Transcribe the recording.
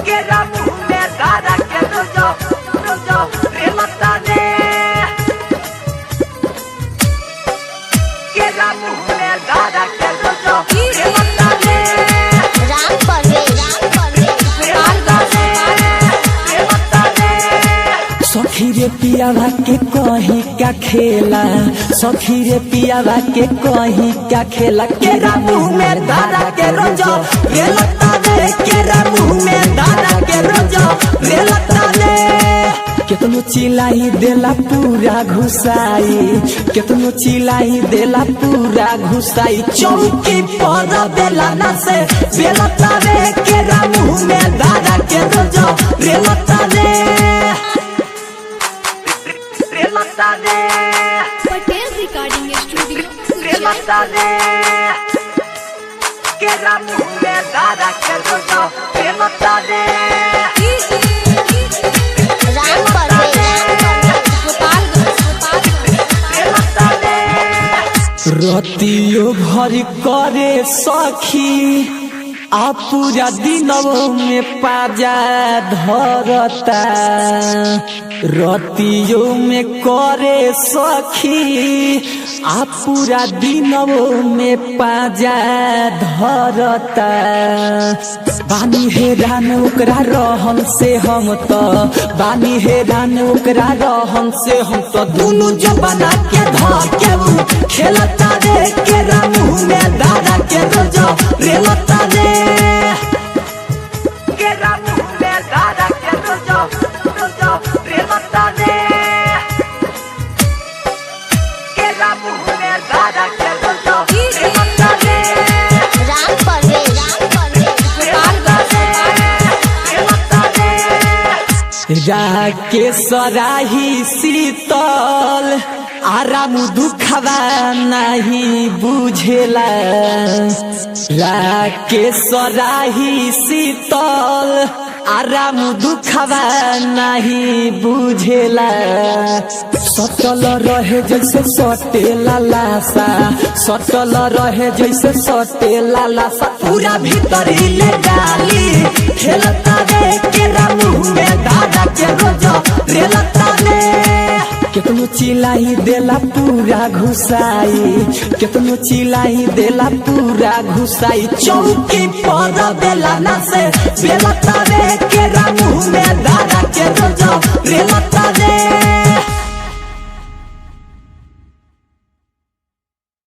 केरा मुँह में दादा के रोजो रोजो रेलता रे केरा मुँह में दादा के रोजो रेलता रे सखी रे पियावा के कहीं क्या खेला सखी रे पियावा के कहीं क्या खेला केरा मुँह में दादा के रोजो रेलता रे केरा मुँह में दादा के रोजो रेलता रे केतनो चिल्लाई देला पूरा घुसाई केतनो चिल्लाई देला पूरा घुसाई चौकी पर बेला ना से बेलता रे केरा मुँह में दादा के रोजो रेलता रे रेलता रे पटेल रिकॉर्डिंग स्टूडियो रेलता रे केरा मुँह में दादा के रोजो रेलता रे रतियो भरी करे सखी आ पूरा दिनों में पाजा धरता रतियो में करे सखी आ पूरा दिनों में पाजा धरता बानी हैरान ओकरा रहन से हम तो बानी हैरान ओकरा रहन से हम तो दोनों जो बना के धके खेलता रे केरा मुँह में दादा के रोजो रेलता रे केरा मुँह में दादा के रोजो रोजो रेलता रे केरा मुँह में दादा के रोजो रेलता रे राके सराही शीतल आराम दुखवा नहीं बुझेला राके सराही शीतल आराम दुखवा नहीं बुझेला सटल रहे जैसे सटेला लाशा सटल रहे जैसे सटेला लाशा पूरा भीतर ले डाली खेलता रे केरा मुँह में दादा के रोजो रेलता रे केतनो चिल्लाई देला पूरा घुसाई केतनो चिल्लाई देला पूरा घुसाई चौकी पर बेला ना से बेलता रे केरा मुँह में दादा के रोजो रेलता रे